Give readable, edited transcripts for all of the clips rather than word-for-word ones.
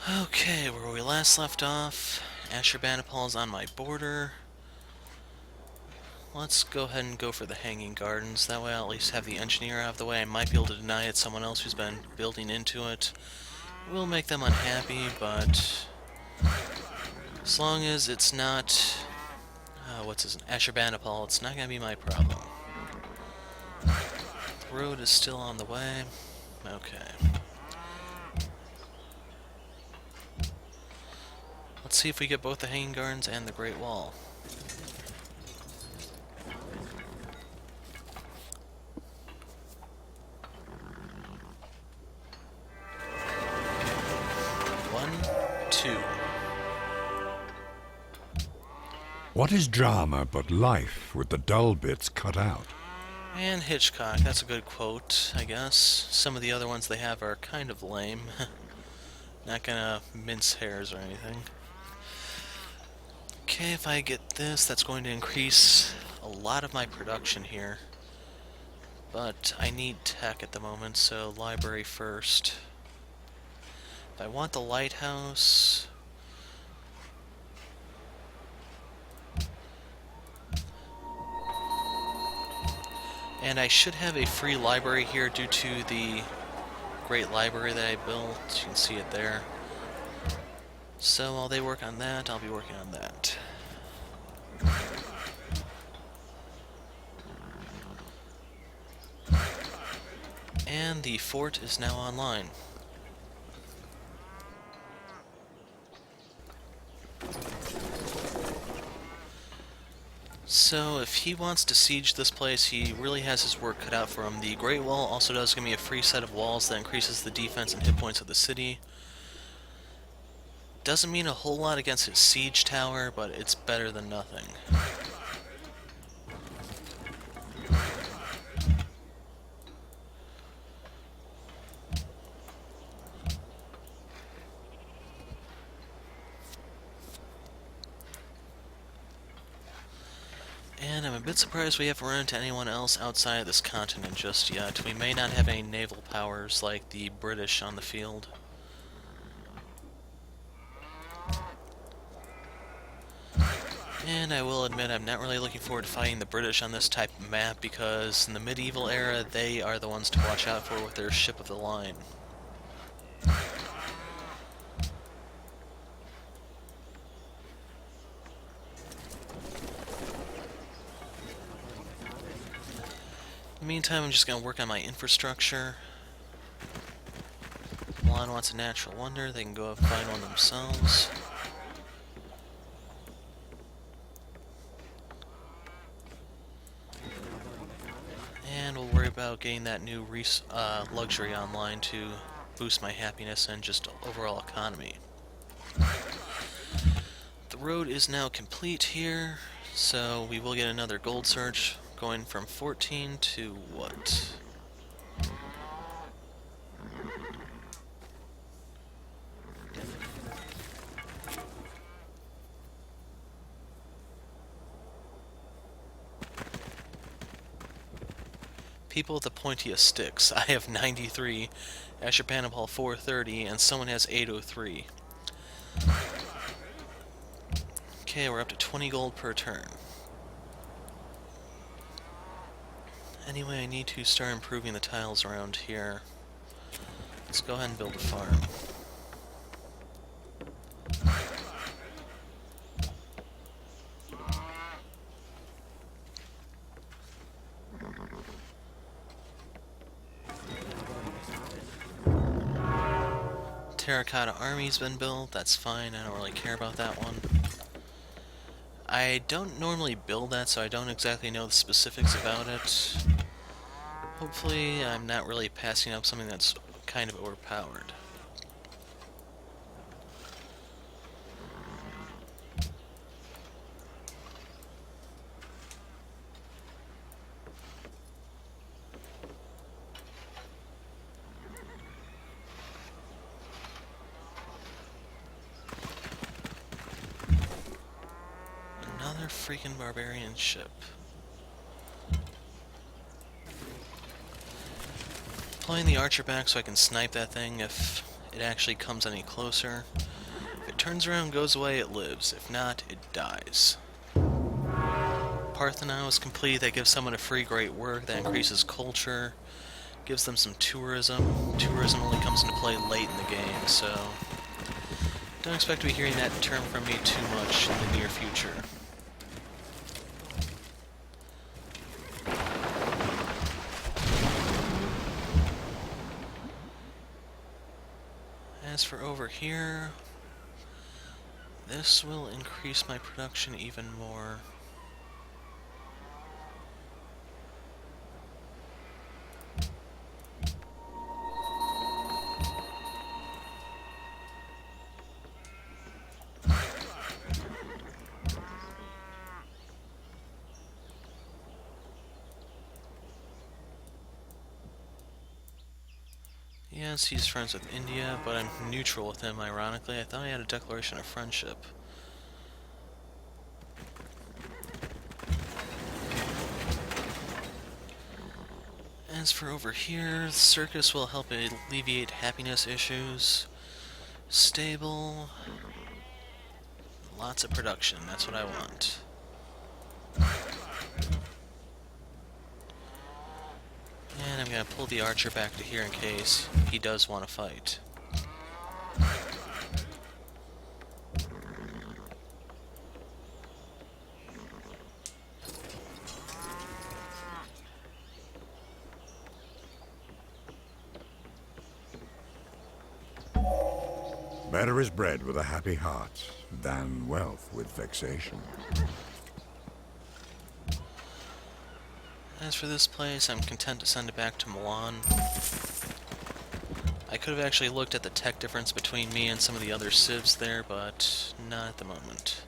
Okay, where we last left off, Ashurbanipal's on my border. Let's go ahead and go for the Hanging Gardens. That way I'll at least have the engineer out of the way. I might be able to deny it someone else who's been building into it. Will make them unhappy, but as long as it's not, Ashurbanipal, it's not gonna be my problem. The road is still on the way. Okay. Let's see if we get both the Hanging Gardens and the Great Wall. One, two. What is drama but life with the dull bits cut out? And Hitchcock, that's a good quote, I guess. Some of the other ones they have are kind of lame. Not gonna mince hairs or anything. Okay, if I get this, that's going to increase a lot of my production here. But I need tech at the moment, so library first. If I want the lighthouse... And I should have a free library here due to the great library that I built. You can see it there. So while they work on that, I'll be working on that. And the fort is now online. So if he wants to siege this place, he really has his work cut out for him. The Great Wall also does give me a free set of walls that increases the defense and hit points of the city. Doesn't mean a whole lot against his siege tower, but it's better than nothing. And I'm a bit surprised we haven't run into anyone else outside of this continent just yet. We may not have any naval powers like the British on the field. And I will admit I'm not really looking forward to fighting the British on this type of map because in the medieval era they are the ones to watch out for with their ship of the line. In the meantime, I'm just going to work on my infrastructure. Milan wants a natural wonder, they can go and find one themselves. And we'll worry about getting that new luxury online to boost my happiness and just overall economy. The road is now complete here, so we will get another gold surge, going from 14 to what? People with the pointiest sticks. I have 93, Ashurbanipal 430, and someone has 803. Okay, we're up to 20 gold per turn. Anyway, I need to start improving the tiles around here. Let's go ahead and build a farm. Terracotta army's been built, that's fine, I don't really care about that one. I don't normally build that, so I don't exactly know the specifics about it. Hopefully I'm not really passing up something that's kind of overpowered. Another freaking barbarian ship. Pulling the archer back so I can snipe that thing if it actually comes any closer. If it turns around and goes away, it lives. If not, it dies. Parthenon is complete. That gives someone a free great work. That increases culture. Gives them some tourism. Tourism only comes into play late in the game, so don't expect to be hearing that term from me too much in the near future. As for over here, this will increase my production even more. Yes, he's friends with India, but I'm neutral with him, ironically. I thought I had a declaration of friendship. As for over here, the circus will help alleviate happiness issues. Stable. Lots of production, that's what I want. And I'm gonna pull the archer back to here in case he does want to fight. Better is bread with a happy heart than wealth with vexation. As for this place, I'm content to send it back to Milan. I could have actually looked at the tech difference between me and some of the other civs there, but not at the moment.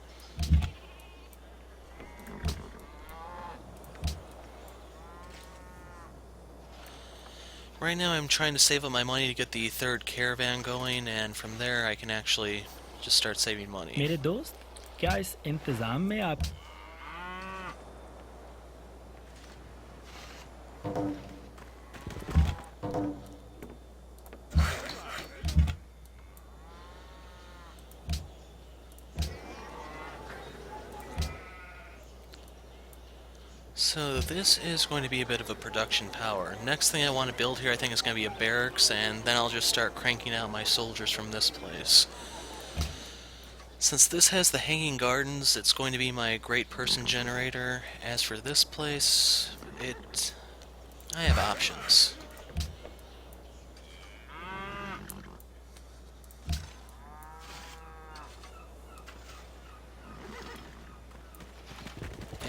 Right now I'm trying to save up my money to get the third caravan going, and from there I can actually just start saving money. मेरे दोस्त क्या इस इंतज़ाम में आप So this is going to be a bit of a production power. Next thing I want to build here I think is going to be a barracks, and then I'll just start cranking out my soldiers from this place. Since this has the hanging gardens, it's going to be my great person generator. As for this place, I have options.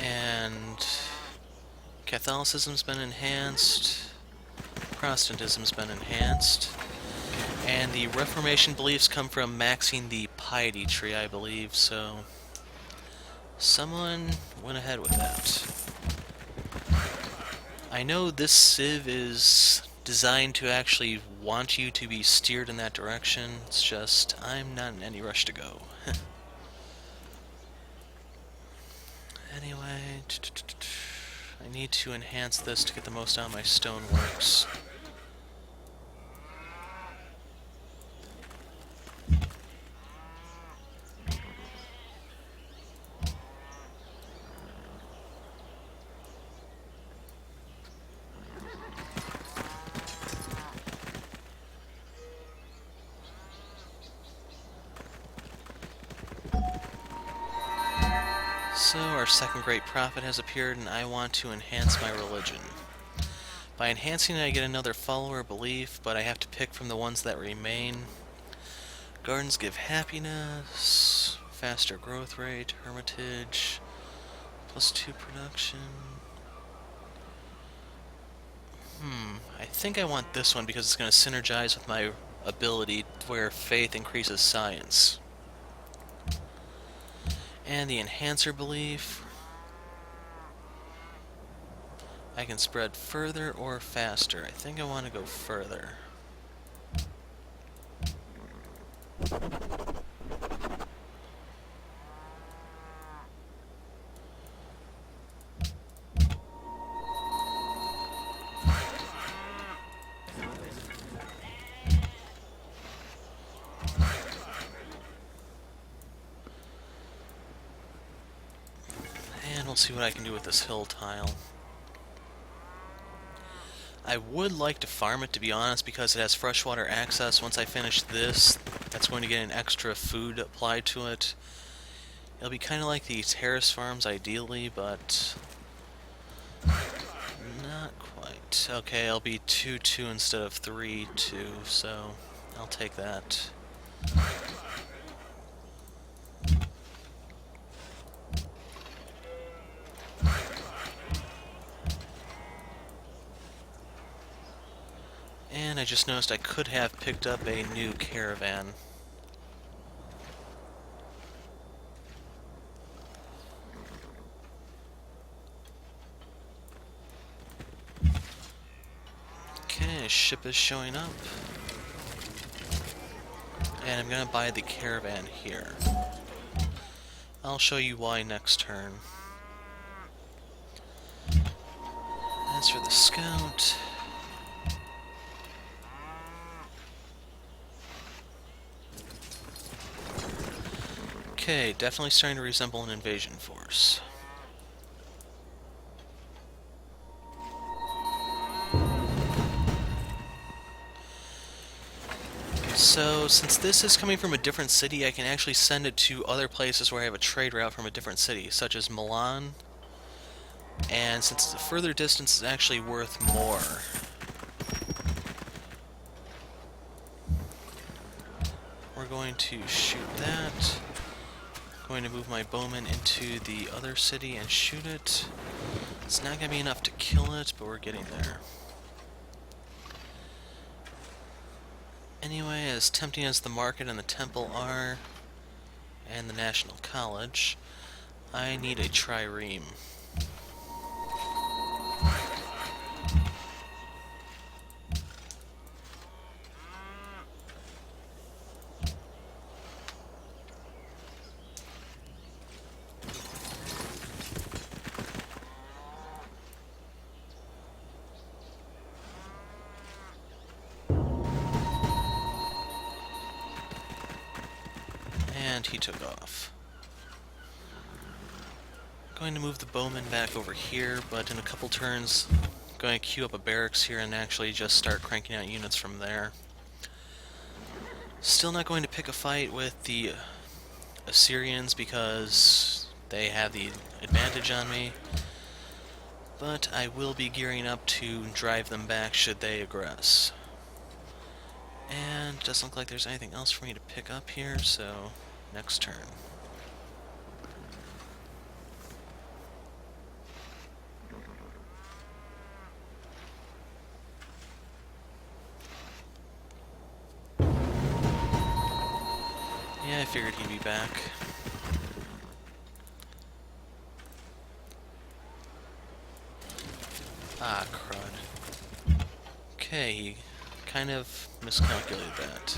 And Catholicism's been enhanced, Protestantism's been enhanced, and the Reformation beliefs come from maxing the piety tree, I believe, so someone went ahead with that. I know this civ is designed to actually want you to be steered in that direction, it's just I'm not in any rush to go. Anyway, I need to enhance this to get the most out of my stoneworks. So our second great prophet has appeared, and I want to enhance my religion. By enhancing it, I get another follower belief, but I have to pick from the ones that remain. Gardens give happiness, faster growth rate, hermitage, +2 production. I think I want this one because it's going to synergize with my ability where faith increases science. And the enhancer belief, I can spread further or faster. I think I want to go further. we'll see what I can do with this hill tile. I would like to farm it, to be honest, because it has freshwater access. Once I finish this, that's going to get an extra food applied to it. It'll be kind of like the terrace farms, ideally, but not quite. Okay, I'll be 2-2 instead of 3-2, so I'll take that. And I just noticed I could have picked up a new caravan. Okay, a ship is showing up. And I'm gonna buy the caravan here. I'll show you why next turn. As for the scout... Okay, definitely starting to resemble an invasion force. So, since this is coming from a different city, I can actually send it to other places where I have a trade route from a different city, such as Milan. And since the further distance is actually worth more, we're going to shoot that. Going to move my bowman into the other city and shoot it. It's not going to be enough to kill it, but we're getting there. Anyway, as tempting as the market and the temple are, and the National College, I need a trireme. And he took off. Going to move the bowman back over here, but in a couple turns, going to queue up a barracks here and actually just start cranking out units from there. Still not going to pick a fight with the Assyrians because they have the advantage on me, but I will be gearing up to drive them back should they aggress. And doesn't look like there's anything else for me to pick up here, so next turn. Yeah, I figured he'd be back. Ah, crud. Okay, he kind of miscalculated that.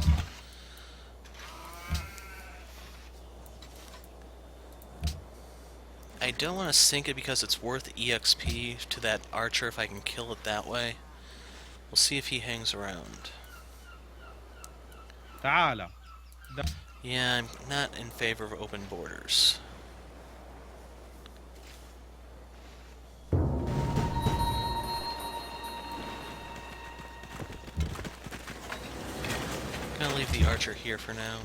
I don't want to sink it because it's worth EXP to that archer if I can kill it that way. We'll see if he hangs around. تعال. Yeah, I'm not in favor of open borders. Gonna leave the archer here for now.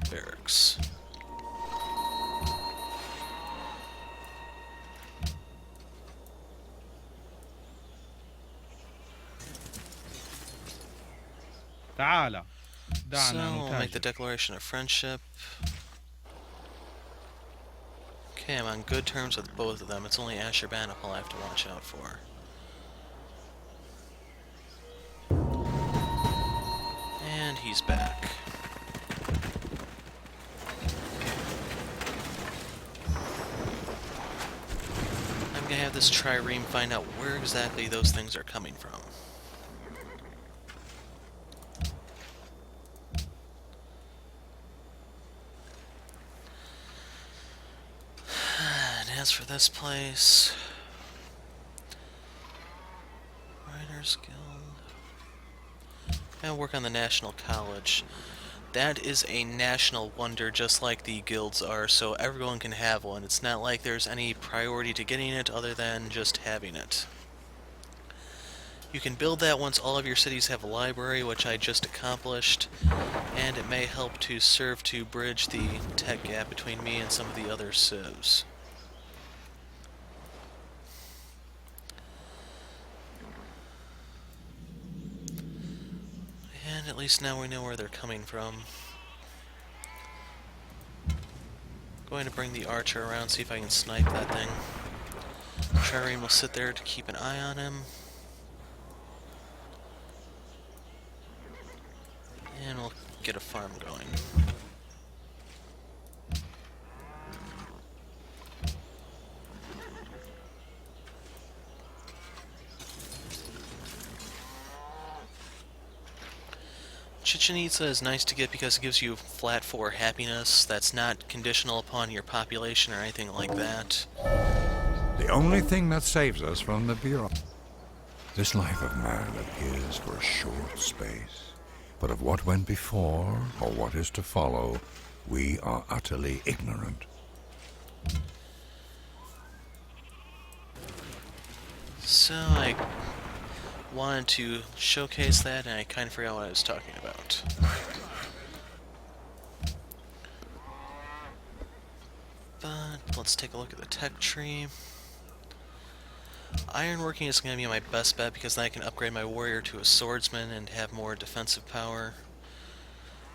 Barracks. تعال. So, دعنا we'll make the نتاجر. declaration of friendship. Okay, I'm on good terms with both of them. It's only Ashurbanipal I have to watch out for. And he's back. I'm gonna have this trireme find out where exactly those things are coming from. And as for this place... Writers Guild... I'll work on the National College. That is a national wonder, just like the guilds are, so everyone can have one. It's not like there's any priority to getting it other than just having it. You can build that once all of your cities have a library, which I just accomplished, and it may help to serve to bridge the tech gap between me and some of the other civs. And at least now we know where they're coming from. Going to bring the archer around, see if I can snipe that thing. Trireme will sit there to keep an eye on him. And we'll get a farm going. Chichen Itza is nice to get because it gives you flat 4 happiness that's not conditional upon your population or anything like that. The only thing that saves us from the Bureau. This life of man appears for a short space, but of what went before or what is to follow, we are utterly ignorant. So I wanted to showcase that, and I kind of forgot what I was talking about. But let's take a look at the tech tree. Ironworking is going to be my best bet because then I can upgrade my warrior to a swordsman and have more defensive power.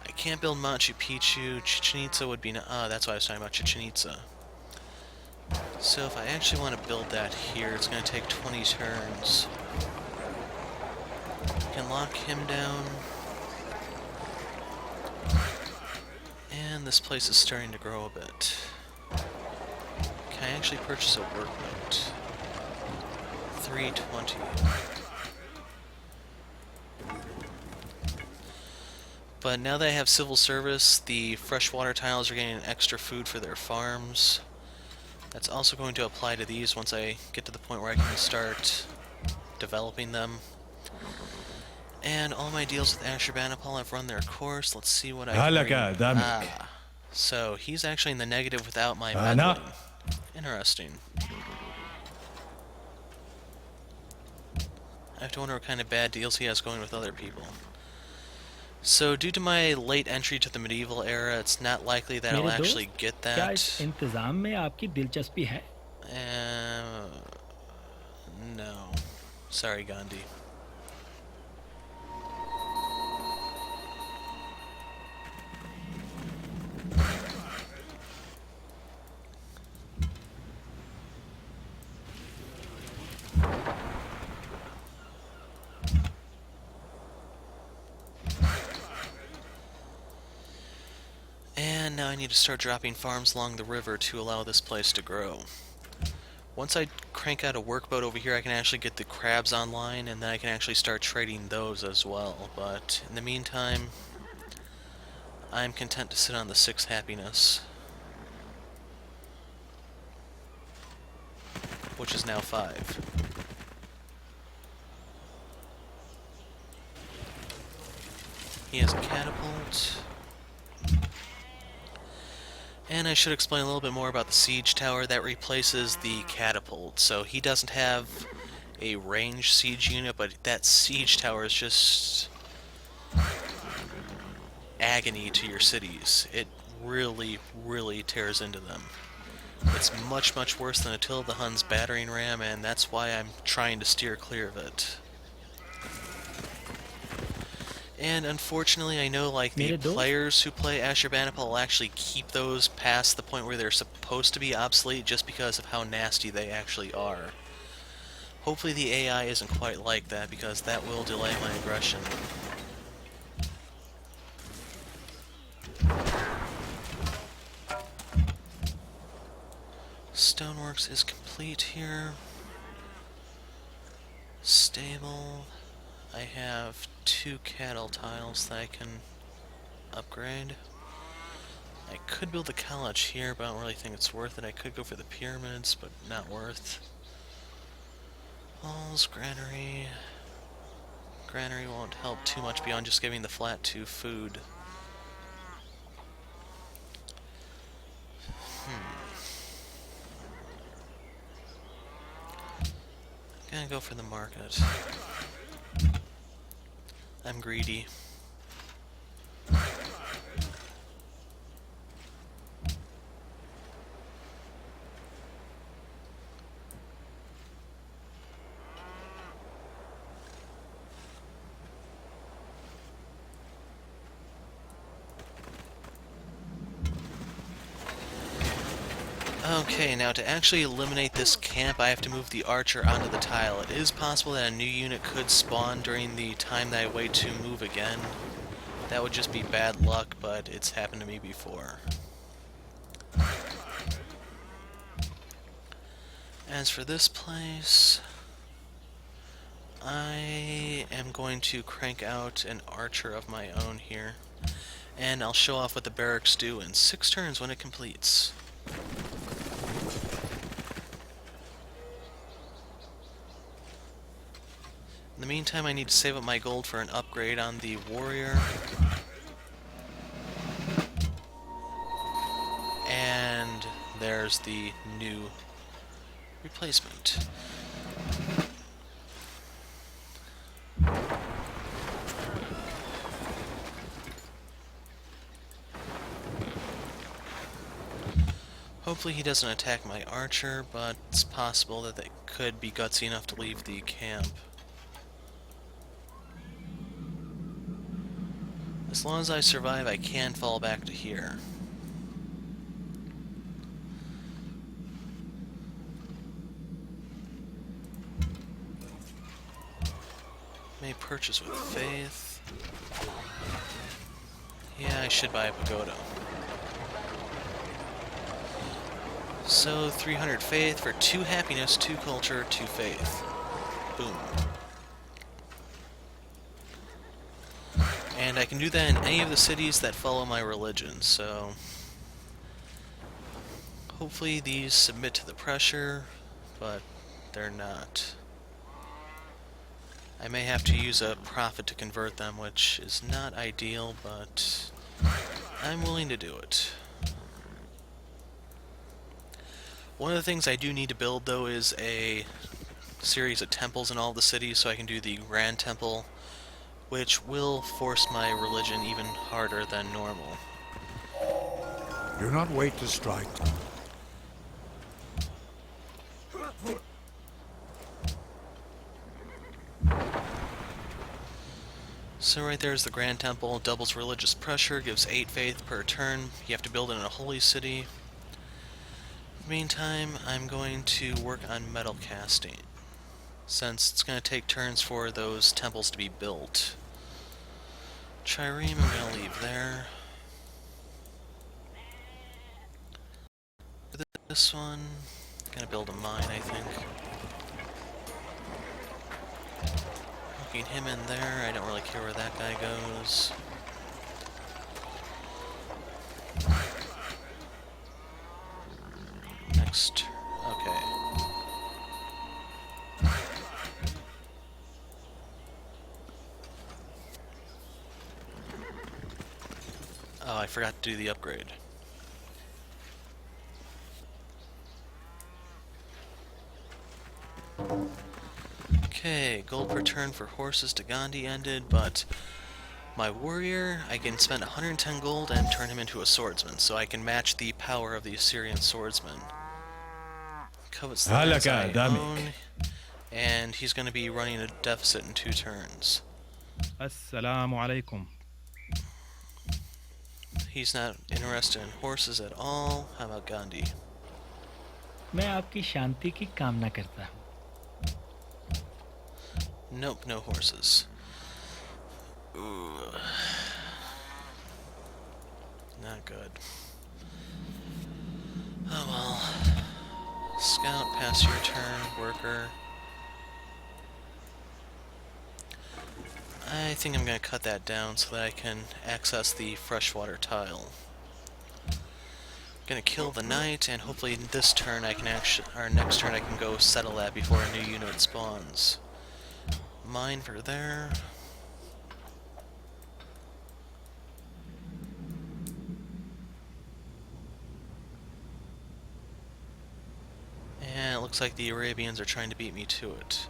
I can't build Machu Picchu. Chichen Itza would be... that's why I was talking about Chichen Itza. So if I actually want to build that here, it's going to take 20 turns. I can lock him down. And this place is starting to grow a bit. Can I actually purchase a workboat? 320. But now that I have civil service, the freshwater tiles are getting extra food for their farms. That's also going to apply to these once I get to the point where I can start developing them. And all my deals with Ashurbanipal have run their course. Let's see what I can bring. So he's actually in the negative without my meddling. Interesting. I have to wonder what kind of bad deals he has going with other people. So due to my late entry to the medieval era, it's not likely that I'll actually get that. क्या इस इंतजाम में आपकी दिलचस्पी है? No. Sorry, Gandhi. And now I need to start dropping farms along the river to allow this place to grow. Once I crank out a workboat over here, I can actually get the crabs online, and then I can actually start trading those as well. But in the meantime, I'm content to sit on the 6 happiness, which is now 5. He has a catapult. And I should explain a little bit more about the siege tower that replaces the catapult. So he doesn't have a ranged siege unit, but that siege tower is just agony to your cities. It really, really tears into them. It's much, much worse than Attila the Hun's battering ram, and that's why I'm trying to steer clear of it. And unfortunately, I know like the players who play Ashurbanipal will actually keep those past the point where they're supposed to be obsolete just because of how nasty they actually are. Hopefully the AI isn't quite like that, because that will delay my aggression. Stoneworks is complete here. Stable. I have 2 cattle tiles that I can upgrade. I could build a college here, but I don't really think it's worth it. I could go for the pyramids, but not worth. Halls, granary. Granary won't help too much beyond just giving the flat 2 food. Gonna go for the market. I'm greedy. Okay, now to actually eliminate this camp, I have to move the archer onto the tile. It is possible that a new unit could spawn during the time that I wait to move again. That would just be bad luck, but it's happened to me before. As for this place, I am going to crank out an archer of my own here, and I'll show off what the barracks do in 6 turns when it completes. In the meantime, I need to save up my gold for an upgrade on the warrior. And there's the new replacement. Hopefully he doesn't attack my archer, but it's possible that they could be gutsy enough to leave the camp. As long as I survive, I can fall back to here. May purchase with faith. Yeah, I should buy a pagoda. So, 300 faith for 2 happiness, 2 culture, 2 faith. Boom. And I can do that in any of the cities that follow my religion, so... Hopefully these submit to the pressure, but they're not. I may have to use a prophet to convert them, which is not ideal, but I'm willing to do it. One of the things I do need to build, though, is a series of temples in all the cities so I can do the Grand Temple, which will force my religion even harder than normal. Do not wait to strike. So right there is the Grand Temple, doubles religious pressure, gives 8 faith per turn. You have to build it in a holy city. In the meantime, I'm going to work on metal casting, since it's going to take turns for those temples to be built. Trireme I'm going to leave there. For this one, I'm going to build a mine, I think. Hooking him in there, I don't really care where that guy goes. Next, okay. Oh, I forgot to do the upgrade. Okay, gold per turn for horses to Gandhi ended, but my warrior, I can spend 110 gold and turn him into a swordsman, so I can match the power of the Assyrian swordsman. Covets the lands I own, and he's going to be running a deficit in 2 turns. Assalamu alaikum. He's not interested in horses at all. How about Gandhi? मैं आपकी शांति की कामना करता हूँ. Nope, no horses. Ooh. Not good. Oh well. Scout, pass your turn. Worker. I think I'm going to cut that down so that I can access the freshwater tile. Gonna kill the knight, and hopefully this turn I can next turn I can go settle that before a new unit spawns. Mine for there. And it looks like the Arabians are trying to beat me to it.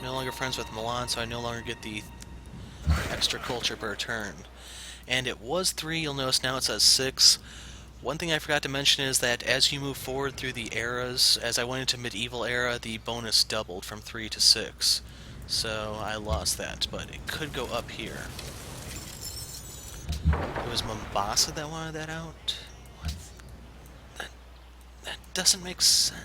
no longer friends with Milan, so I no longer get the extra culture per turn. And it was 3, you'll notice now it says 6. One thing I forgot to mention is that as you move forward through the eras, as I went into Medieval era, the bonus doubled from 3 to 6. So I lost that, but it could go up here. It was Mombasa that wanted that out? What? That doesn't make sense.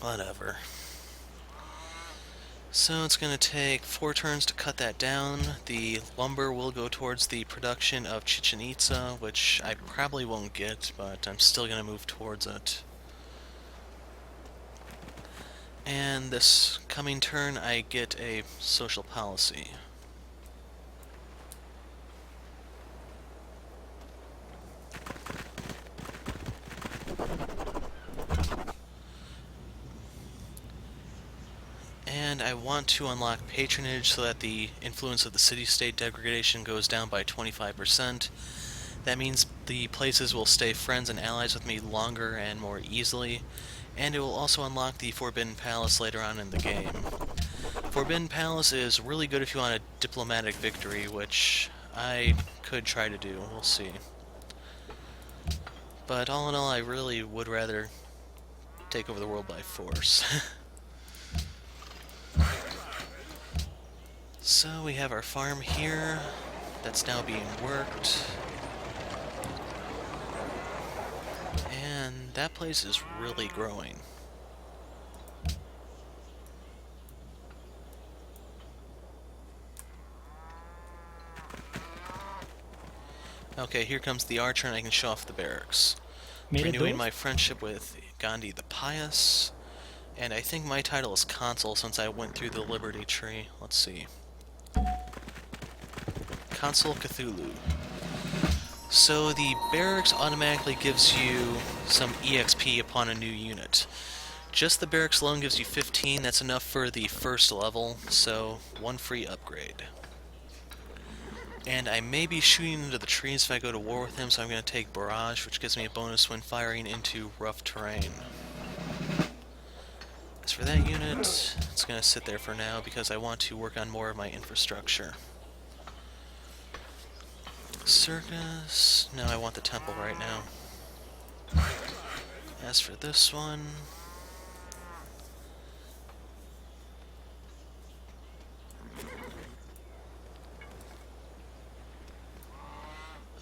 Whatever. So it's going to take 4 turns to cut that down. The lumber will go towards the production of Chichen Itza, which I probably won't get, but I'm still going to move towards it. And this coming turn, I get a social policy. And I want to unlock patronage so that the influence of the city-state degradation goes down by 25%. That means the places will stay friends and allies with me longer and more easily, and it will also unlock the Forbidden Palace later on in the game. Forbidden Palace is really good if you want a diplomatic victory, which I could try to do, we'll see. But all in all, I really would rather take over the world by force. So we have our farm here, that's now being worked. And that place is really growing. Okay, here comes the archer and I can show off the barracks. मेरे Renewing दोस्त my friendship with Gandhi the Pious. And I think my title is Consul since I went through the Liberty Tree. Let's see. Consul Cthulhu. So the barracks automatically gives you some EXP upon a new unit. Just the barracks alone gives you 15, that's enough for the first level, so 1 free upgrade. And I may be shooting into the trees if I go to war with him, so I'm going to take Barrage, which gives me a bonus when firing into rough terrain. As for that unit, it's going to sit there for now because I want to work on more of my infrastructure. Circus. No, I want the temple right now. As for this one...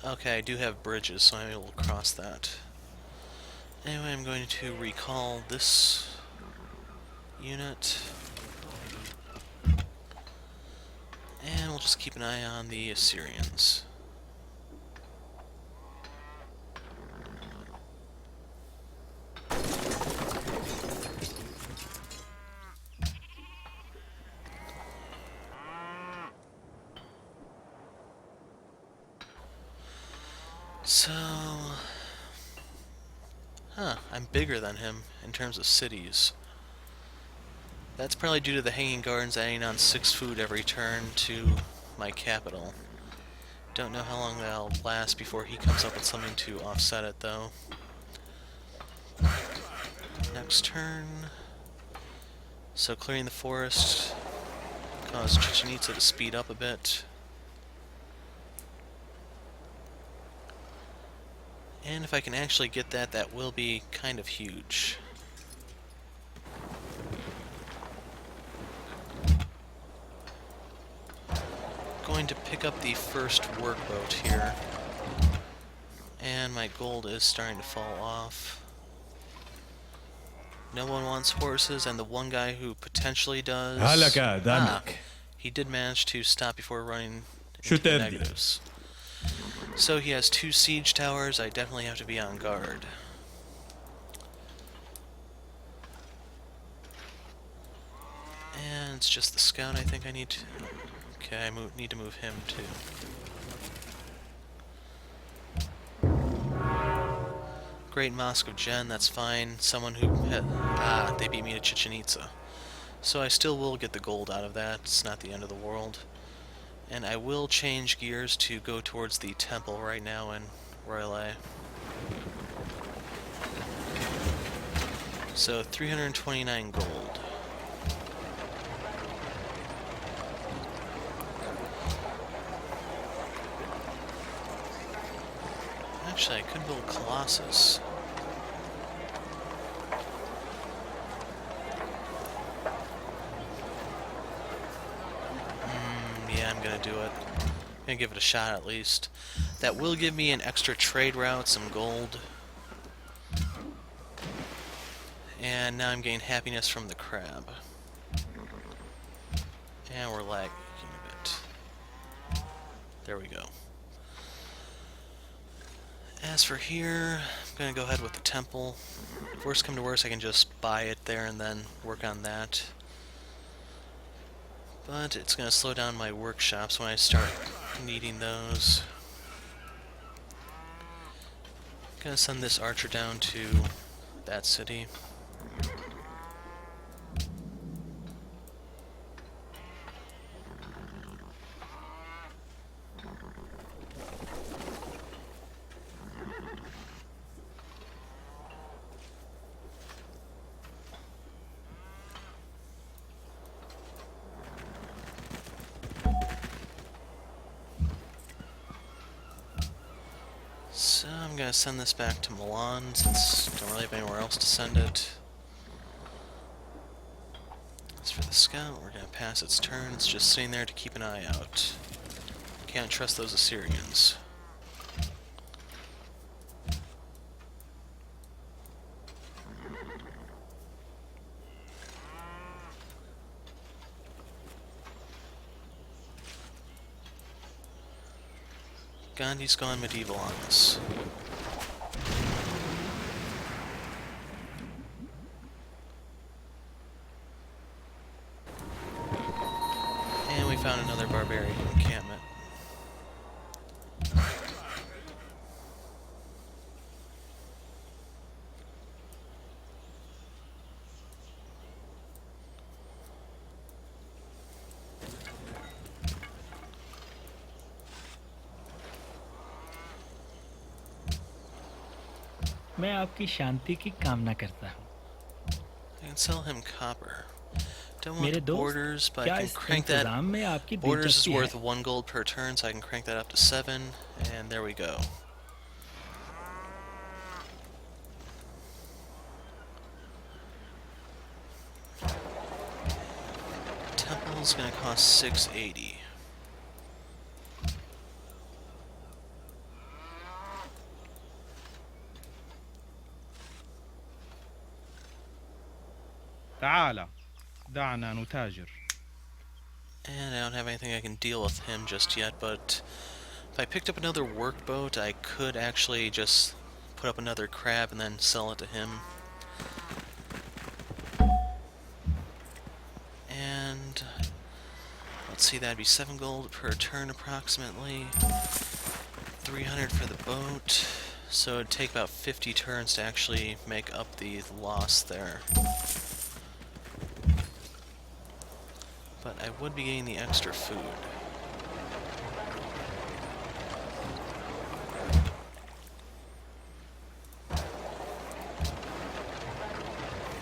Okay, I do have bridges, so I'm able to cross that. Anyway, I'm going to recall this unit. And we'll just keep an eye on the Assyrians. So... I'm bigger than him in terms of cities. That's probably due to the Hanging Gardens adding on 6 food every turn to my capital. Don't know how long that'll last before he comes up with something to offset it, though. Next turn... So clearing the forest caused Chichen Itza to speed up a bit. And if I can actually get that, that will be kind of huge. Going to pick up the first workboat here. And my gold is starting to fall off. No one wants horses, and the one guy who potentially does... he did manage to stop before running into the negatives. So he has 2 siege towers, I definitely have to be on guard. And it's just the scout I think I need to... Okay, I need to move him too. Great Mosque of Jen, that's fine. Someone who had... they beat me to Chichen Itza. So I still will get the gold out of that, it's not the end of the world. And I will change gears to go towards the temple right now and Royale. So 329 gold. Actually, I could build Colossus. Yeah, I'm gonna do it. I'm gonna give it a shot at least. That will give me an extra trade route, some gold. And now I'm getting happiness from the crab. And we're lagging a bit. There we go. As for here, I'm gonna go ahead with the temple. If worst come to worst, I can just buy it there and then work on that. But it's gonna slow down my workshops when I start needing those. Gonna send this archer down to that city. So I'm gonna send this back to Milan since I don't really have anywhere else to send it. As for the scout, we're gonna pass its turn. It's just sitting there to keep an eye out. Can't trust those Assyrians. Gandhi's gone medieval on us. And we found another barbarian encampment. मैं आपकी शांति की कामना करता हूँ. I can sell him copper. Don't want मेरे the दोस्त, borders, but क्या I can इस crank that. इंतजाम में आपकी Borders is दिलचस्पी worth है? 1 gold per turn, so I can crank that up to 7, and there we go. Temple's gonna cost 680. تعال دعنا نتاجر. And I don't have anything I can deal with him just yet, but if I picked up another workboat, I could actually just put up another crab and then sell it to him. And let's see, that'd be 7 gold per turn approximately. 300 for the boat. So it'd take about 50 turns to actually make up the loss there. But I would be getting the extra food.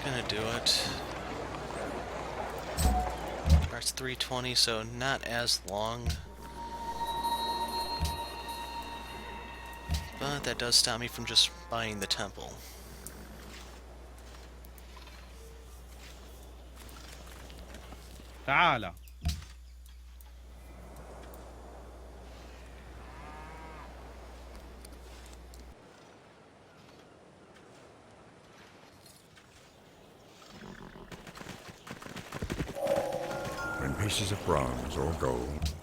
Gonna do it. It's 320, so not as long. But that does stop me from just buying the temple. تعال. When pieces of bronze or gold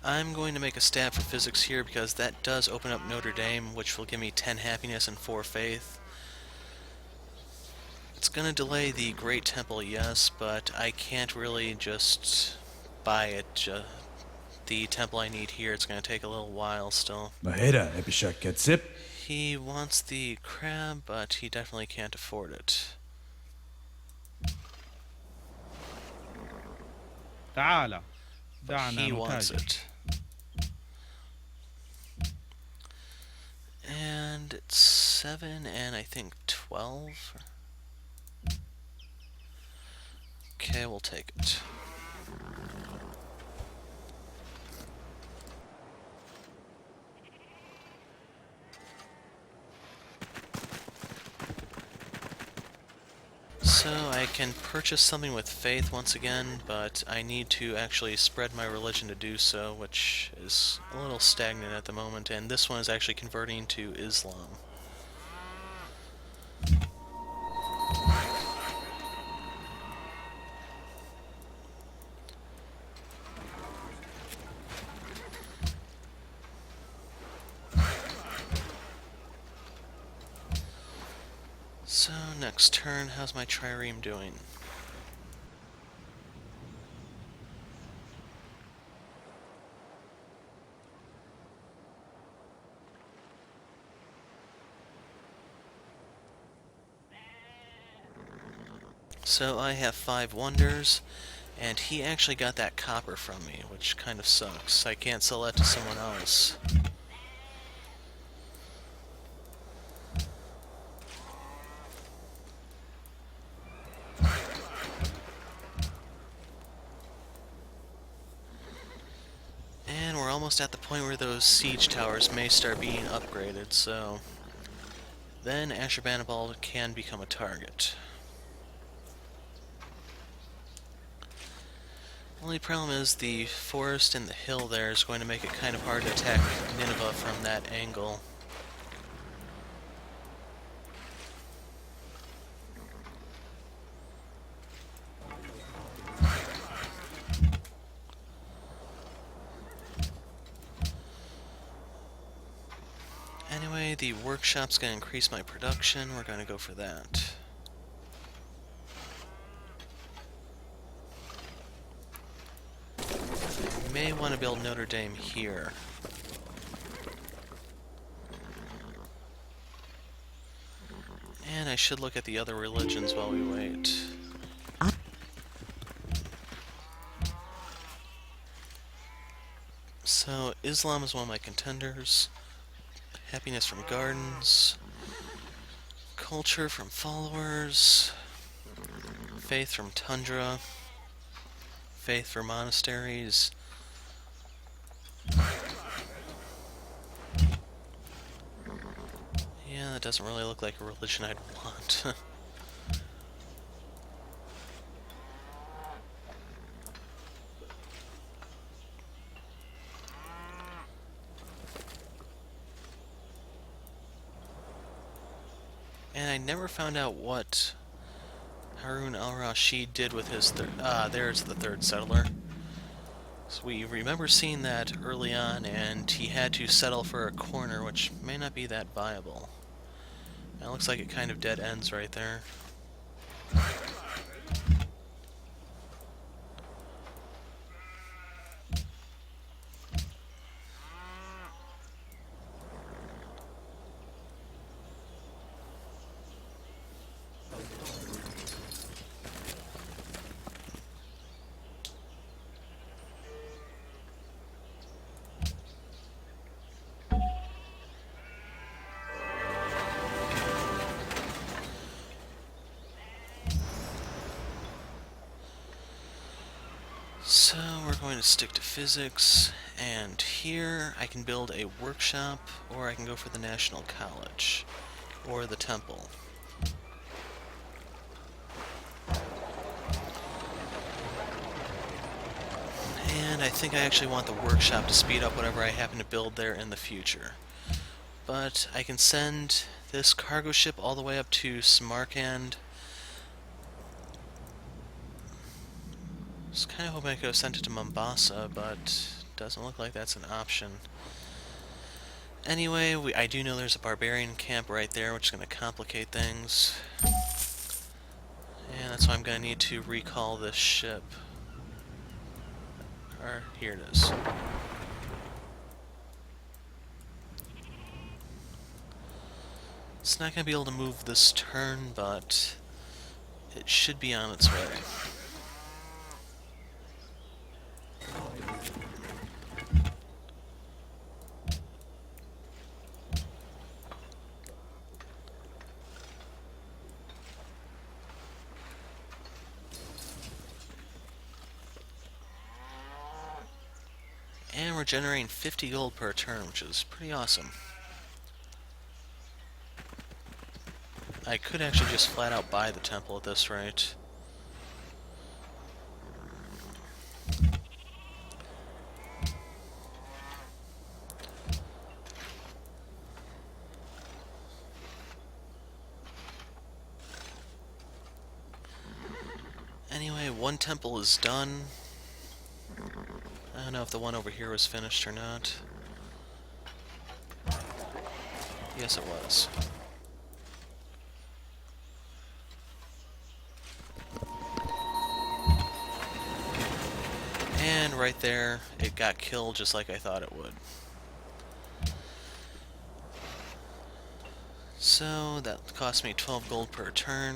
I'm going to make a stab for physics here because that does open up Notre Dame, which will give me 10 happiness and 4 faith. It's gonna delay the Great Temple, yes, but I can't really just buy it. The temple I need here, it's gonna take a little while still. Mahera ebishak ketsip. He wants the crab, but he definitely can't afford it. تعال But دعنا he wants نتاجر. it. And it's 7 and I think 12. Okay, we'll take it. So I can purchase something with faith once again, but I need to actually spread my religion to do so, which is a little stagnant at the moment, and this one is actually converting to Islam. So, next turn, how's my trireme doing? So I have 5 wonders, and he actually got that copper from me, which kind of sucks. I can't sell that to someone else. And we're almost at the point where those siege towers may start being upgraded, so then Ashurbanipal can become a target. Only problem is the forest and the hill there is going to make it kind of hard to attack Nineveh from that angle. Anyway, the workshop's going to increase my production. We're going to go for that. May want to build Notre Dame here. And I should look at the other religions while we wait. So, Islam is one of my contenders. Happiness from gardens. Culture from followers. Faith from tundra. Faith for monasteries. Yeah, that doesn't really look like a religion I'd want. And I never found out what Harun al-Rashid did with his there's the third settler. So we remember seeing that early on, and he had to settle for a corner, which may not be that viable. It looks like it kind of dead ends right there. So we're going to stick to physics, and here I can build a workshop, or I can go for the National College, or the temple. And I think I actually want the workshop to speed up whatever I happen to build there in the future. But I can send this cargo ship all the way up to Samarkand. I was kind of hoping I could have sent it to Mombasa, but doesn't look like that's an option. Anyway, I do know there's a barbarian camp right there, which is going to complicate things. And that's why I'm going to need to recall this ship. Or, here it is. It's not going to be able to move this turn, but it should be on its way. And we're generating 50 gold per turn, which is pretty awesome. I could actually just flat out buy the temple at this rate. Anyway, one temple is done. I don't know if the one over here was finished or not. Yes, it was. And right there, it got killed just like I thought it would. So, that cost me 12 gold per turn.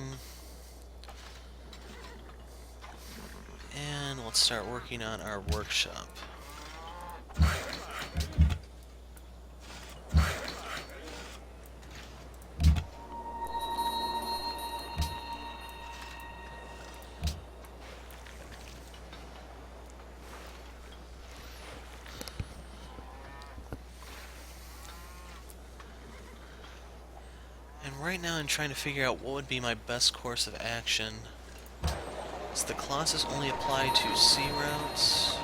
And let's start working on our workshop. And right now I'm trying to figure out what would be my best course of action. Does the Colossus only apply to sea routes?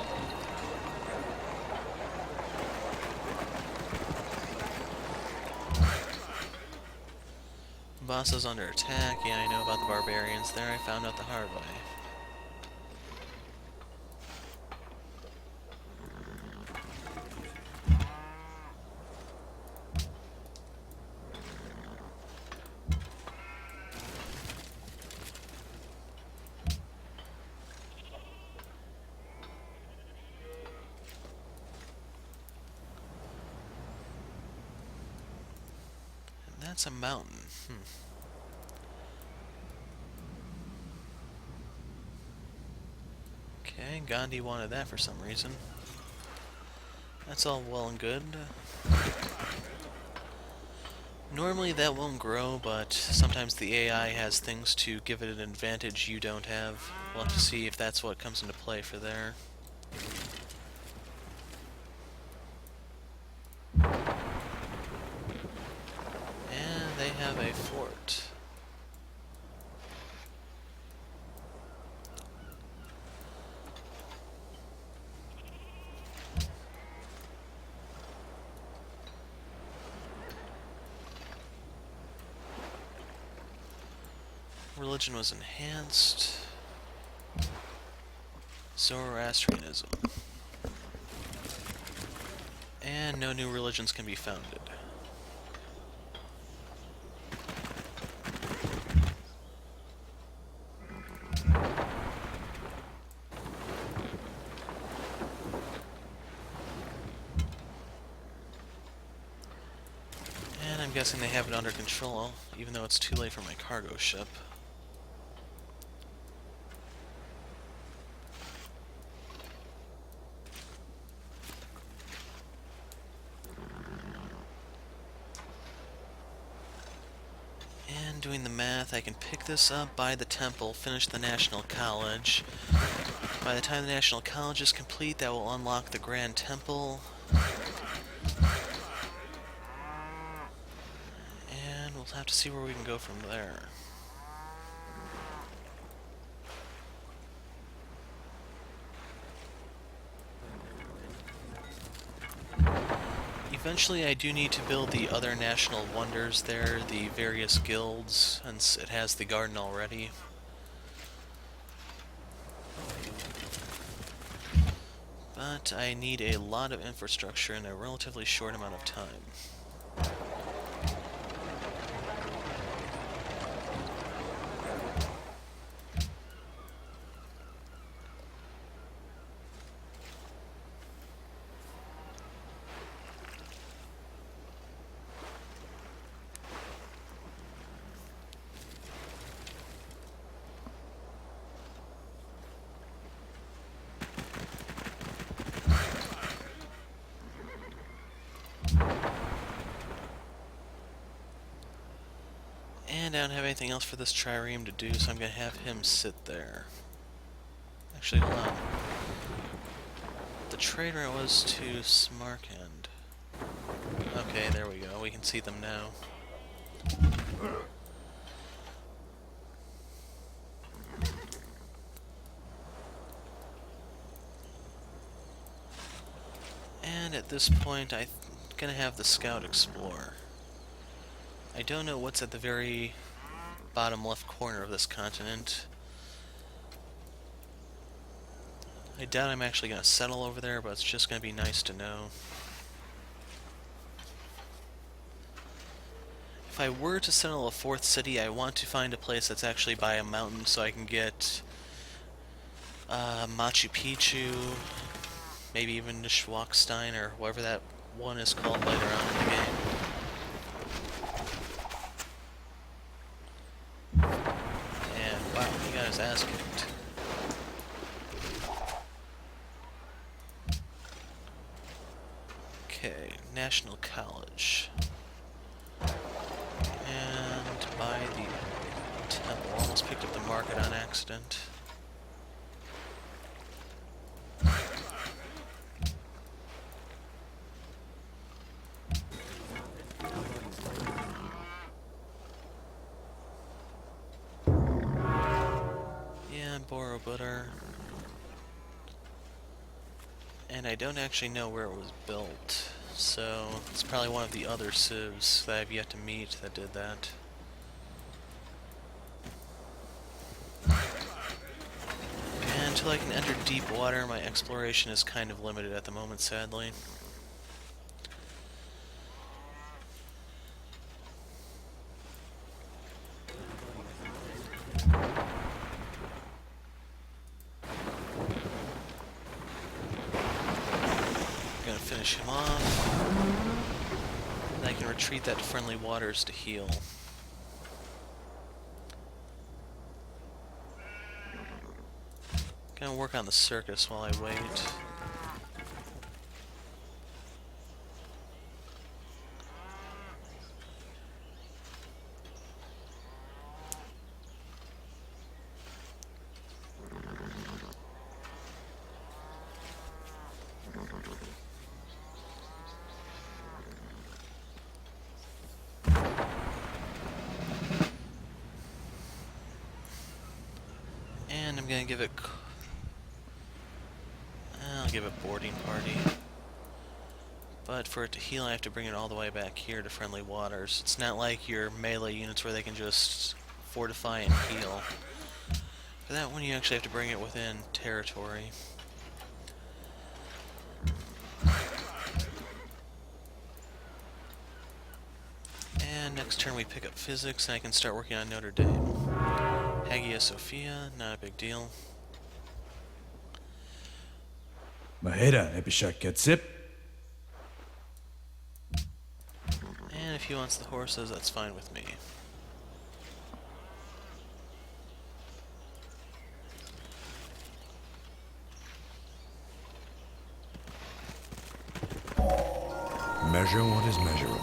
Boss is under attack. Yeah, I know about the barbarians there. I found out the hard way. That's a mountain. Okay, Gandhi wanted that for some reason. That's all well and good. Normally that won't grow, but sometimes the AI has things to give it an advantage you don't have. We'll have to see if that's what comes into play for there. And they have a fort. Religion was enhanced. Zoroastrianism. And no new religions can be founded. And I'm guessing they have it under control, even though it's too late for my cargo ship. Doing the math, I can pick this up, buy the temple, finish the National College. By the time the National College is complete, that will unlock the Grand Temple. And we'll have to see where we can go from there. Eventually I do need to build the other national wonders there, the various guilds, since it has the garden already. But I need a lot of infrastructure in a relatively short amount of time. And I don't have anything else for this trireme to do, so I'm going to have him sit there. Actually, hold on. The trader I was to Smarkand. Okay, there we go. We can see them now. And at this point, I'm going to have the scout explore. I don't know what's at the very bottom left corner of this continent. I doubt I'm actually going to settle over there, but it's just going to be nice to know. If I were to settle a fourth city, I want to find a place that's actually by a mountain so I can get Machu Picchu, maybe even Schwachstein, or whatever that one is called later on in the game. And wow, he got his ass kicked. Okay, National College. And by the temple. Almost picked up the market on accident. Yeah, Borobudur. And I don't actually know where it was built, so it's probably one of the other civs that I've yet to meet that did that. And until I can enter deep water, my exploration is kind of limited at the moment, sadly. Gonna finish him off. And I can retreat that to friendly waters to heal. Gonna work on the circus while I wait. And I'm gonna give it... I'll give it boarding party. But for it to heal, I have to bring it all the way back here to friendly waters. It's not like your melee units where they can just fortify and heal. For that one, you actually have to bring it within territory. And next turn we pick up physics, and I can start working on Notre Dame. Hagia Sophia, not a big deal. Maheda Epishak Ketsip. And if he wants the horses, that's fine with me. Measure what is measurable,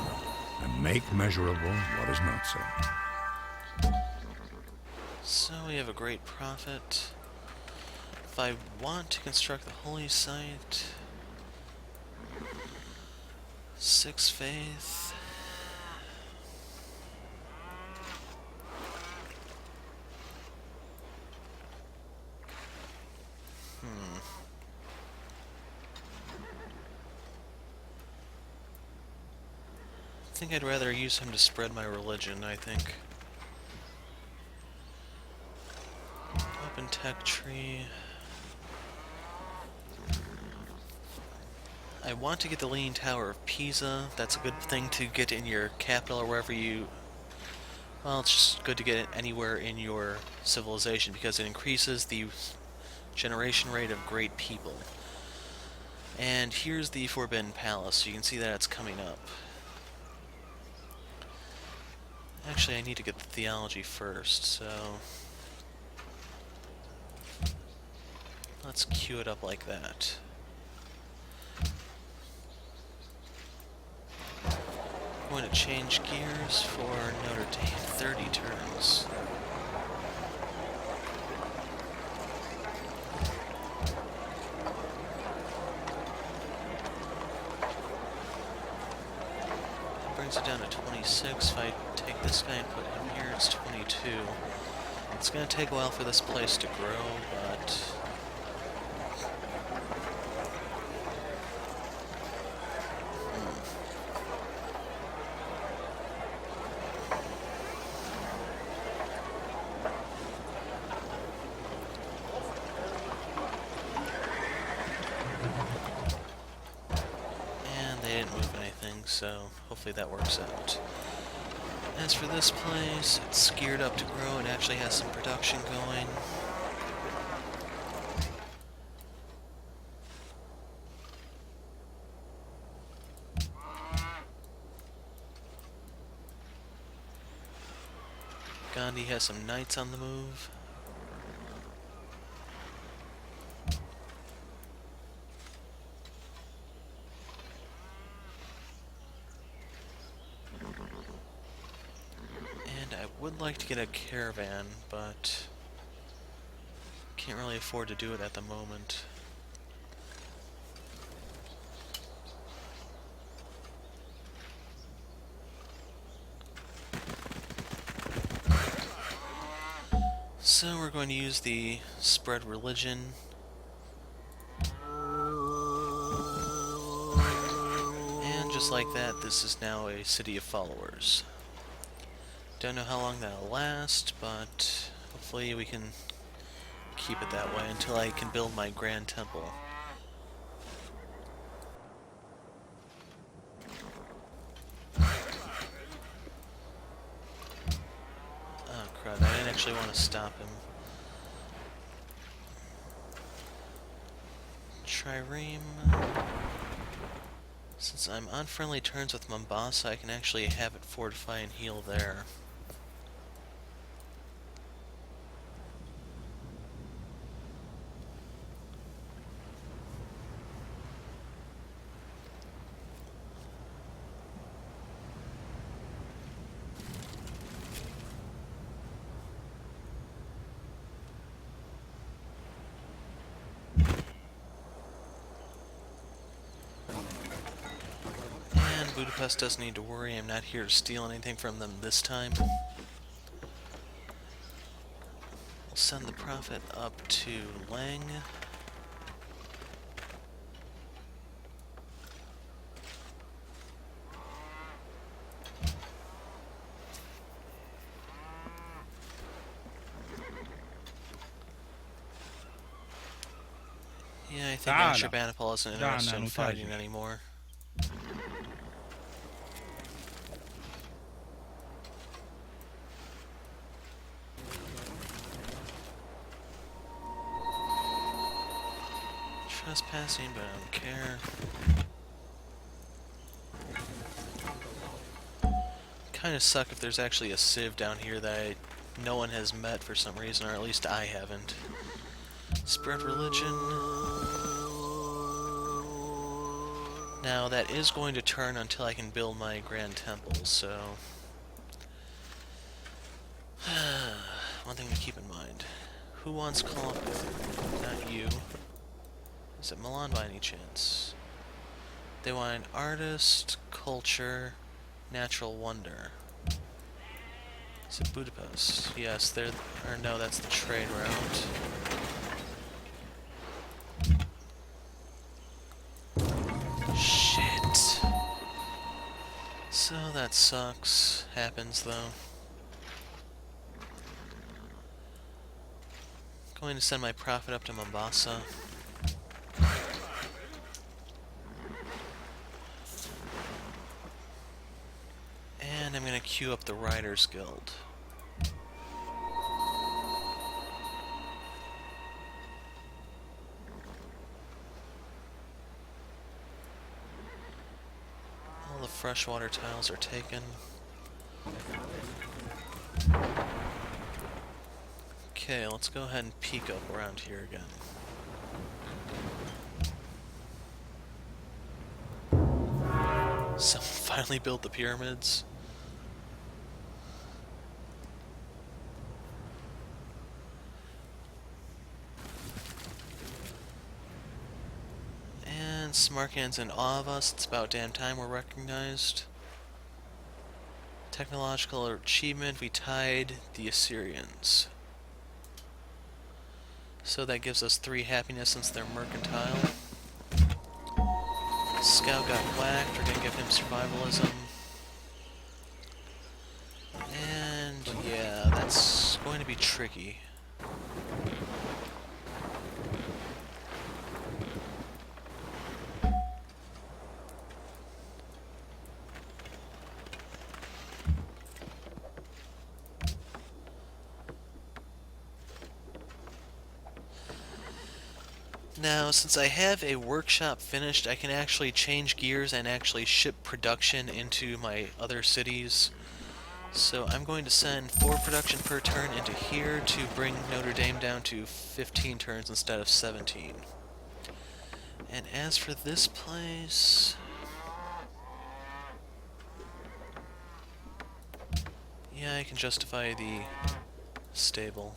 and make measurable what is not so. So we have a great prophet. If I want to construct the holy site, 6 faith. I think I'd rather use him to spread my religion, I think. Open tech tree. I want to get the Leaning Tower of Pisa. That's a good thing to get in your capital or wherever you... Well, it's just good to get it anywhere in your civilization because it increases the generation rate of great people. And here's the Forbidden Palace, so you can see that it's coming up. Actually, I need to get the theology first, so... Let's queue it up like that. I'm going to change gears for Notre Dame. 30 turns. Brings it down to 26. If I take this guy and put him here, it's 22. It's going to take a while for this place to grow, but... And they didn't move anything, so hopefully that works out. As for this place, it's geared up to grow and actually has some production going. Gandhi has some knights on the move. And I would like to get a caravan, but can't really afford to do it at the moment. So we're going to use the spread religion. And just like that, this is now a city of followers. Don't know how long that'll last, but hopefully we can keep it that way until I can build my grand temple. Oh crud, I didn't actually want to stop him. Trireme. Since I'm on friendly terms with Mombasa, I can actually have it fortify and heal there. Budapest doesn't need to worry, I'm not here to steal anything from them this time. We'll send the prophet up to Lang. Yeah, I think Ashurbanipal isn't interested in fighting anymore. Trespassing, but I don't care. Kinda suck if there's actually a civ down here that no one has met for some reason, or at least I haven't. Spread religion. Now that is going to turn until I can build my grand temple, so... one thing to keep in mind. Who wants Call of Cthulhu? Not you. Is it Milan by any chance? They want an artist, culture, natural wonder. Is it Budapest? Yes, they're... or no, that's the trade route. Shit. So that sucks. Happens though. Going to send my prophet up to Mombasa. And I'm going to queue up the Riders Guild. All the freshwater tiles are taken. Okay, let's go ahead and peek up around here again. Someone finally built the pyramids. And Samarkand's in awe of us. It's about damn time we're recognized. Technological achievement, we tied the Assyrians. So that gives us 3 happiness since they're mercantile. Scout got whacked, we're gonna give him survivalism. And yeah, that's going to be tricky. Now, since I have a workshop finished, I can actually change gears and actually ship production into my other cities. So I'm going to send 4 production per turn into here to bring Notre Dame down to 15 turns instead of 17. And as for this place... yeah, I can justify the stable.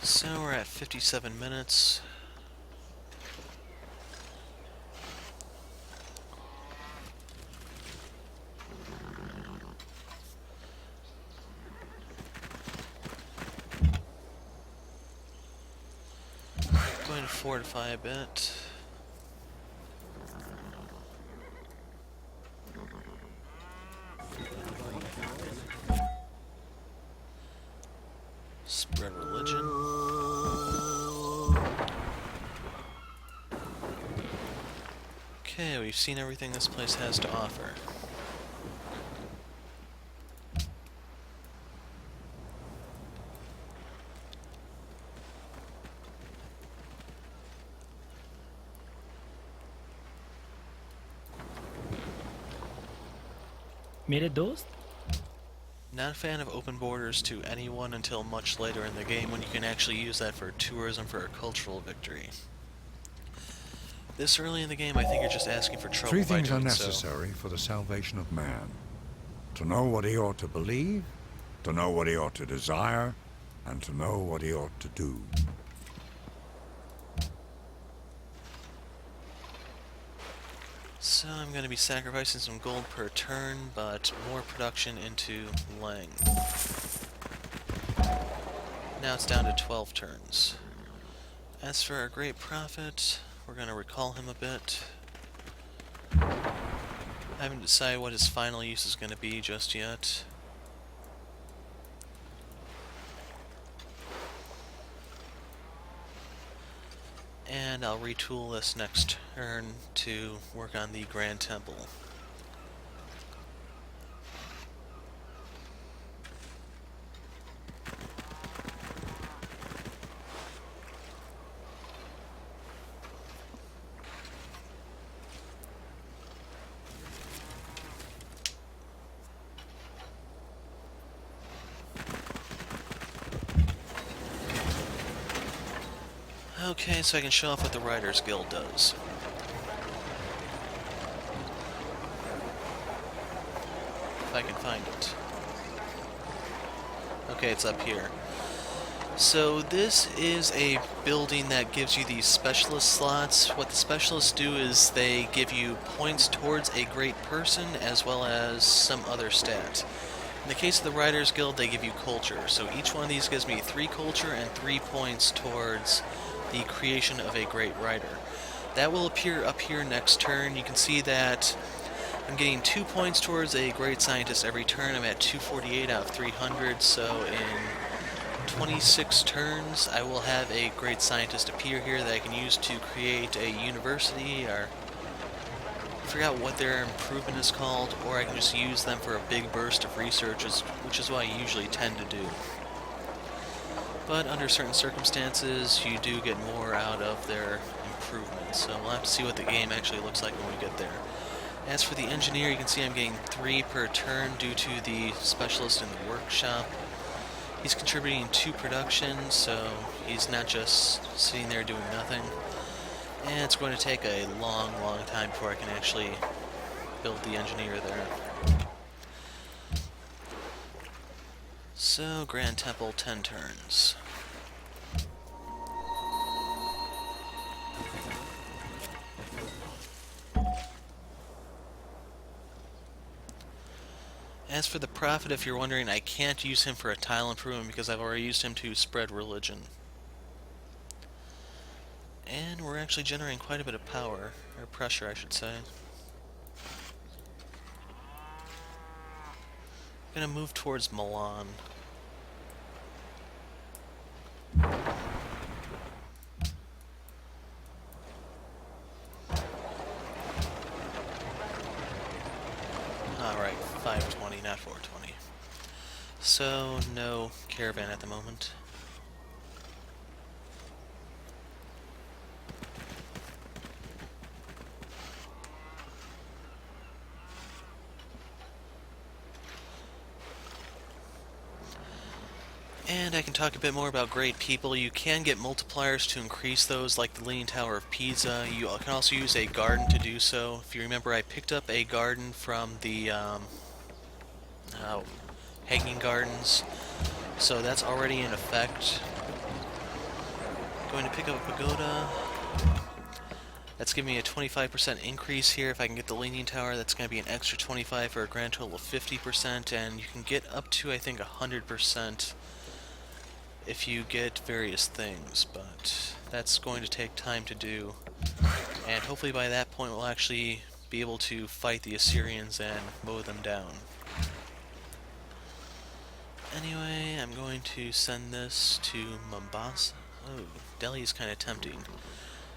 So we're at 57 minutes. Going to fortify a bit. Spread religion. Okay, we've seen everything this place has to offer. मेरे दोस्त Not a fan of open borders to anyone until much later in the game when you can actually use that for tourism for a cultural victory. This early in the game, I think you're just asking for trouble 3 by things are doing so. necessary for the salvation of man. To know what he ought to believe, to know what he ought to desire, and to know what he ought to do. So I'm going to be sacrificing some gold per turn, but more production into Lang. Now it's down to 12 turns. As for our great prophet, we're going to recall him a bit. I haven't decided what his final use is going to be just yet. And I'll retool this next turn to work on the Grand Temple. Okay, so I can show off what the Riders Guild does. If I can find it. Okay, it's up here. So this is a building that gives you these specialist slots. What the specialists do is they give you points towards a great person as well as some other stat. In the case of the Riders Guild, they give you culture. So each one of these gives me 3 culture and 3 points towards the creation of a great rider. That will appear up here next turn. You can see that I'm getting 2 points towards a great scientist every turn. I'm at 248 out of 300, so in 26 turns I will have a great scientist appear here that I can use to create a university, or I forgot what their improvement is called, or I can just use them for a big burst of research, which is what I usually tend to do. But under certain circumstances, you do get more out of their improvements, so we'll have to see what the game actually looks like when we get there. As for the engineer, you can see I'm getting 3 per turn due to the specialist in the workshop. He's contributing to production, so he's not just sitting there doing nothing. And it's going to take a long, long time before I can actually build the engineer there. So, Grand Temple, 10 turns. As for the Prophet, if you're wondering, I can't use him for a tile improvement because I've already used him to spread religion. And we're actually generating quite a bit of power, or pressure I should say. I'm gonna move towards Milan. Alright, 520, not 420. So, no caravan at the moment. And I can talk a bit more about great people. You can get multipliers to increase those, like the Leaning Tower of Pisa. You can also use a garden to do so. If you remember, I picked up a garden from the hanging gardens, so that's already in effect. Going to pick up a pagoda. That's giving me a 25% increase here. If I can get the Leaning Tower, that's going to be an extra 25 for a grand total of 50%, and you can get up to, I think, 100% if you get various things, but that's going to take time to do. And hopefully by that point we'll actually be able to fight the Assyrians and mow them down. Anyway, I'm going to send this to Mombasa. Oh, Delhi is kind of tempting.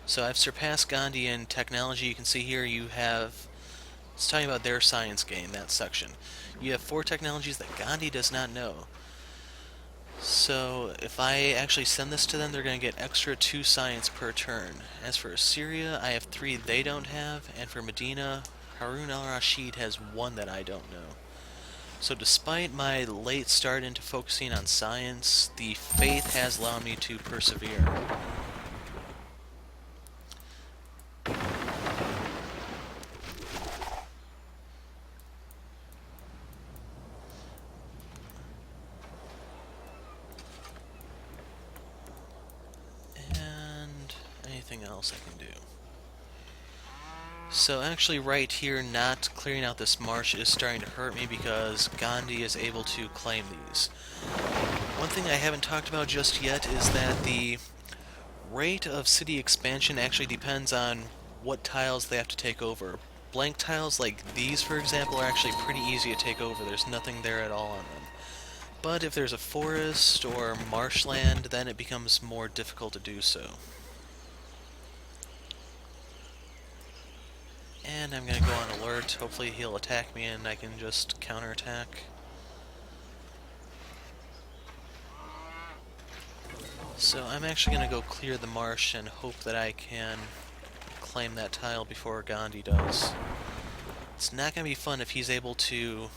So I've surpassed Gandhi in technology. You can see here you have... It's talking about their science game, that section. You have 4 technologies that Gandhi does not know. So if I actually send this to them, they're going to get extra 2 science per turn. As for Assyria, I have 3 they don't have, and for Medina, Harun al-Rashid has 1 that I don't know. So despite my late start into focusing on science, the faith has allowed me to persevere. And anything else I can do. So actually right here, not clearing out this marsh is starting to hurt me because Gandhi is able to claim these. One thing I haven't talked about just yet is that the rate of city expansion actually depends on what tiles they have to take over. Blank tiles like these, for example, are actually pretty easy to take over. There's nothing there at all on them. But if there's a forest or marshland, then it becomes more difficult to do so. And I'm gonna go on alert. Hopefully he'll attack me and I can just counterattack. So I'm actually gonna go clear the marsh and hope that I can claim that tile before Gandhi does. It's not gonna be fun if he's able to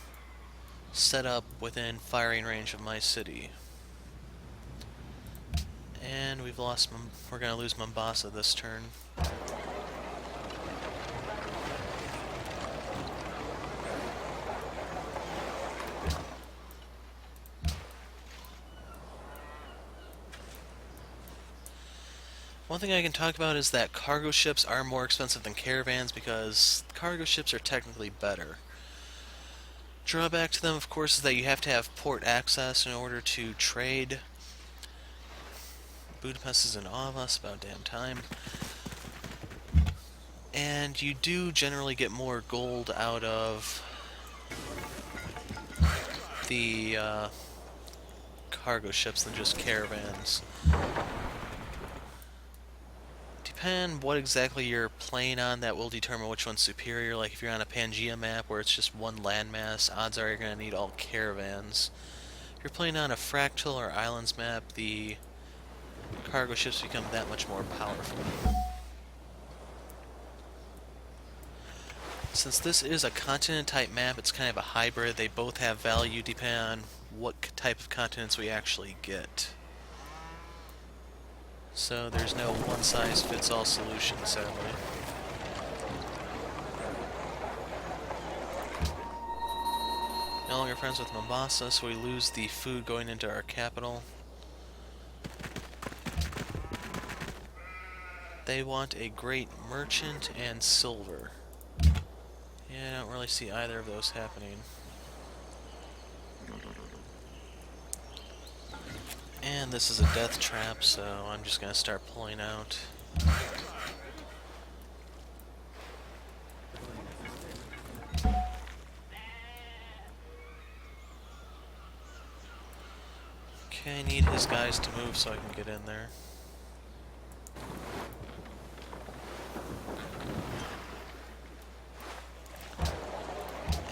set up within firing range of my city. And we've lost we're gonna lose Mombasa this turn. One thing I can talk about is that cargo ships are more expensive than caravans because cargo ships are technically better. Drawback to them, of course, is that you have to have port access in order to trade. Budapest is in awe of us, about damn time. And you do generally get more gold out of the cargo ships than just caravans. Depend what exactly you're playing on, that will determine which one's superior. Like if you're on a Pangea map where it's just one landmass, odds are you're going to need all caravans. If you're playing on a Fractal or Islands map, the cargo ships become that much more powerful. Since this is a continent type map, it's kind of a hybrid. They both have value depending on what type of continents we actually get. So there's no one-size-fits-all solution, sadly. No longer friends with Mombasa, so we lose the food going into our capital. They want a great merchant and silver. Yeah, I don't really see either of those happening. And this is a death trap, so I'm just gonna start pulling out. Okay, I need his guys to move so I can get in there.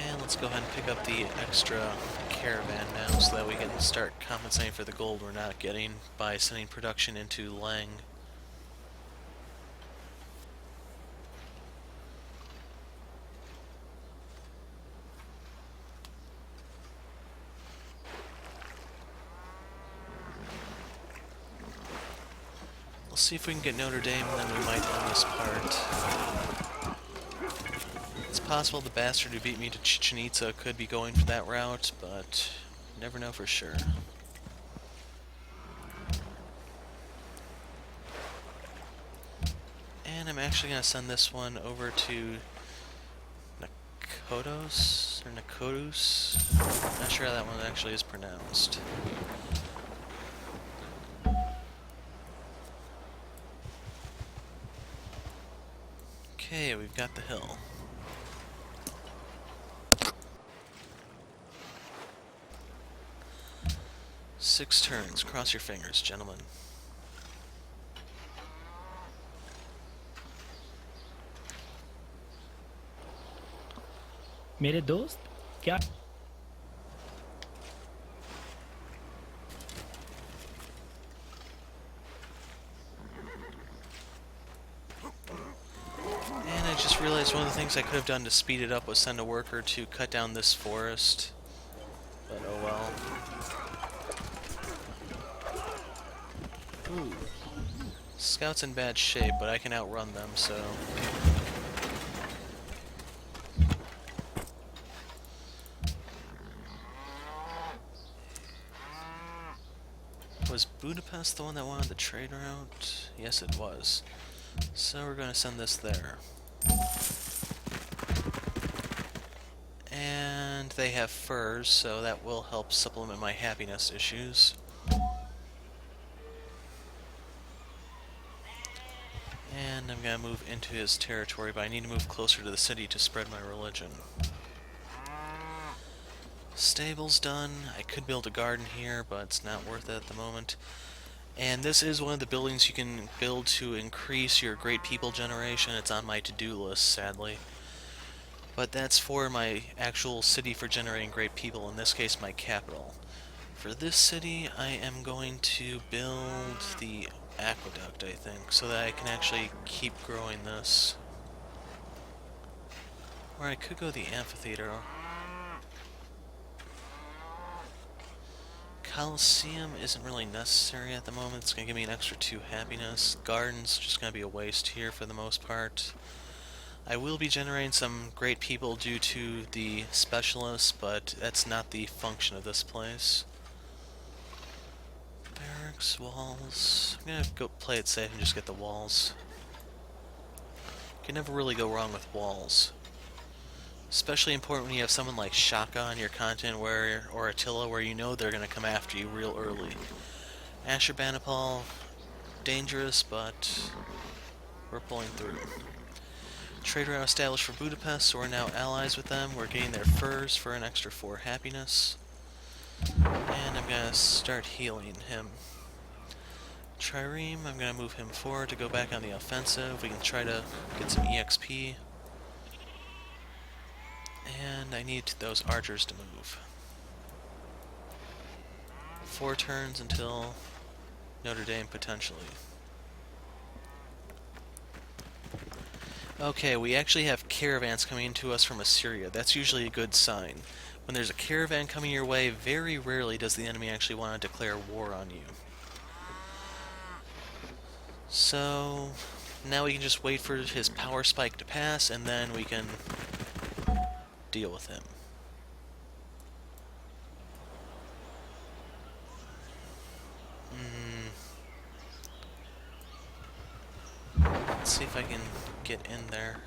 And let's go ahead and pick up the extra caravan now so that we can start compensating for the gold we're not getting by sending production into Lang. We'll see if we can get Notre Dame, and then we might own this part. It's possible the bastard who beat me to Chichen Itza could be going for that route, but never know for sure. And I'm actually going to send this one over to Nakotos, or Nakotus? Not sure how that one actually is pronounced. Okay, we've got the hill. Six turns. Cross your fingers, gentlemen. मेरे दोस्त क्या And I just realized one of the things I could have done to speed it up was send a worker to cut down this forest. But oh well. Ooh. Scout's in bad shape, but I can outrun them, so... Was Budapest the one that wanted the trade route? Yes, it was. So we're going to send this there. And they have furs, so that will help supplement my happiness issues. And I'm going to move into his territory, but I need to move closer to the city to spread my religion. Stable's done. I could build a garden here, but it's not worth it at the moment. And this is one of the buildings you can build to increase your great people generation. It's on my to-do list, sadly. But that's for my actual city for generating great people, in this case my capital. For this city, I am going to build the aqueduct, I think, so that I can actually keep growing this. Or I could go the amphitheater. Colosseum isn't really necessary at the moment. It's going to give me an extra 2 happiness. Garden's just going to be a waste here for the most part. I will be generating some great people due to the specialists, but that's not the function of this place. Barracks, walls. I'm going to go play it safe and just get the walls. You can never really go wrong with walls. Especially important when you have someone like Shaka on your content or Attila, where you know they're going to come after you real early. Ashurbanipal, dangerous, but we're pulling through. Trade route established for Budapest, so we're now allies with them. We're getting their furs for an extra 4 happiness. And I'm going to start healing him. Trireme, I'm going to move him forward to go back on the offensive. We can try to get some EXP. And I need those archers to move. 4 turns until Notre Dame, potentially. Okay, we actually have caravans coming to us from Assyria. That's usually a good sign. When there's a caravan coming your way, very rarely does the enemy actually want to declare war on you. So now we can just wait for his power spike to pass, and then we can deal with him. Let's see if I can get in there.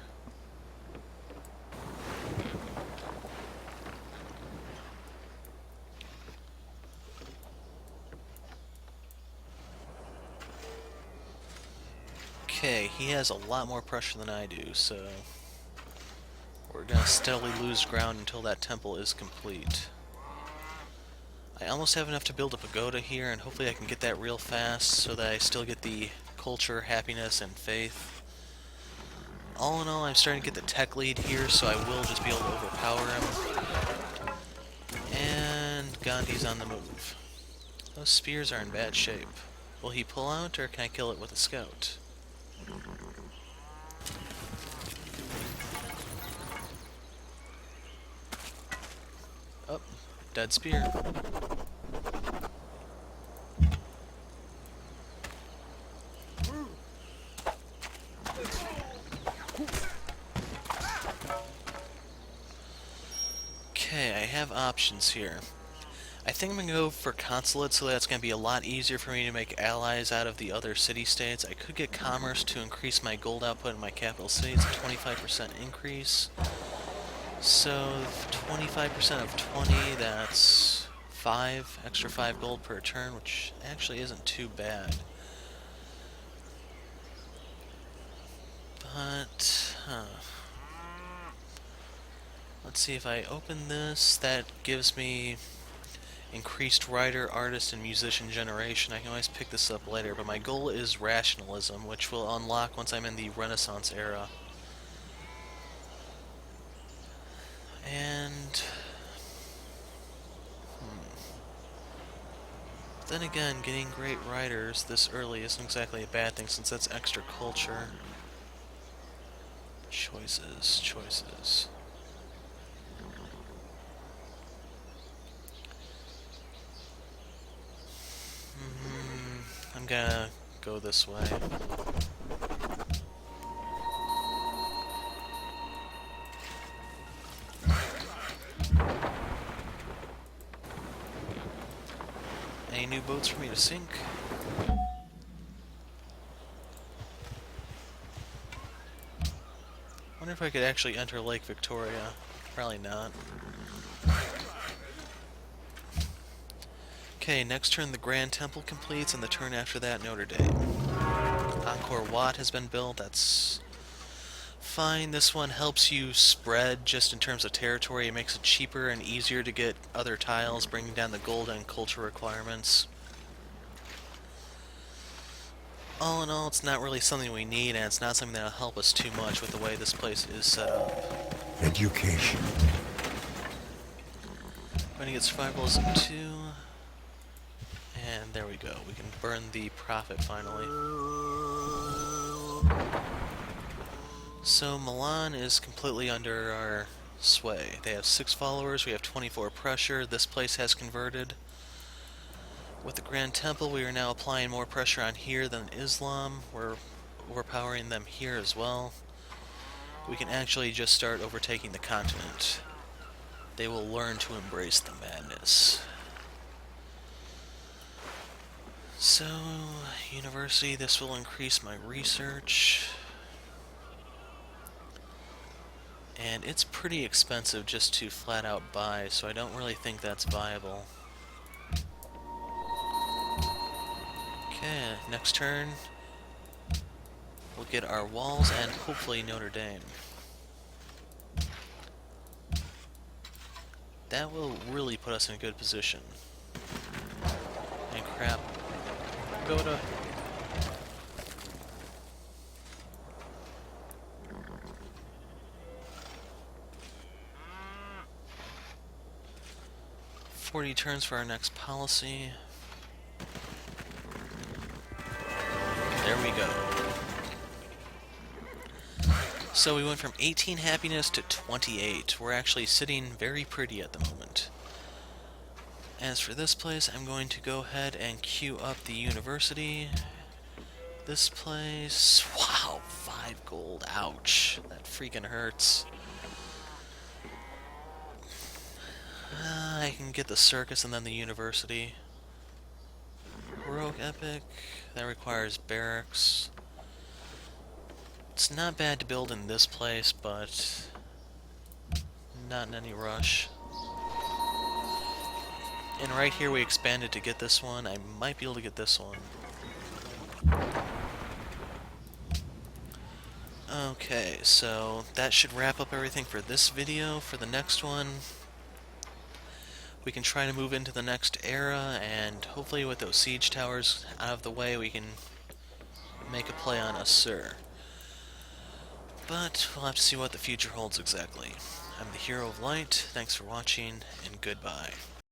Okay, he has a lot more pressure than I do, so we're gonna steadily lose ground until that temple is complete. I almost have enough to build a pagoda here, and hopefully I can get that real fast so that I still get the culture, happiness, and faith. All in all, I'm starting to get the tech lead here, so I will just be able to overpower him. And Gandhi's on the move. Those spears are in bad shape. Will he pull out, or can I kill it with a scout? Oh, dead spear. Okay, I have options here. I think I'm going to go for consulate, so that's going to be a lot easier for me to make allies out of the other city-states. I could get commerce to increase my gold output in my capital city. It's a 25% increase. So 25% of 20, that's 5, extra 5 gold per turn, which actually isn't too bad. But, let's see, if I open this, that gives me increased writer, artist, and musician generation. I can always pick this up later, but my goal is rationalism, which will unlock once I'm in the Renaissance era. And then again, getting great writers this early isn't exactly a bad thing, since that's extra culture. Choices, choices. I'm gonna go this way. Any new boats for me to sink? Wonder if I could actually enter Lake Victoria. Probably not. Okay, next turn the Grand Temple completes, and the turn after that Notre Dame. Angkor Wat has been built, that's fine. This one helps you spread just in terms of territory. It makes it cheaper and easier to get other tiles, bringing down the gold and culture requirements. All in all, it's not really something we need, and it's not something that'll help us too much with the way this place is set up. Education. Going to get survivalism 2. And there we go. We can burn the profit finally. So Milan is completely under our sway. They have 6 followers, we have 24 pressure. This place has converted. With the Grand Temple, we are now applying more pressure on here than Islam. We're overpowering them here as well. We can actually just start overtaking the continent. They will learn to embrace the madness. So, university, this will increase my research. And it's pretty expensive just to flat out buy, so I don't really think that's viable. Okay, next turn, we'll get our walls and hopefully Notre Dame. That will really put us in a good position. And crap. Go to... "40 turns for our next policy." There we go. So we went from 18 happiness to 28. We're actually sitting very pretty at the moment. As for this place, I'm going to go ahead and queue up the university. This place... Wow, 5 gold. Ouch. That freaking hurts. I can get the circus and then the university. Heroic epic. That requires barracks. It's not bad to build in this place, but not in any rush. And right here we expanded to get this one. I might be able to get this one. Okay, so that should wrap up everything for this video. For the next one, we can try to move into the next era, and hopefully with those siege towers out of the way, we can make a play on Assur. But we'll have to see what the future holds exactly. I'm the Hero of Light, thanks for watching, and goodbye.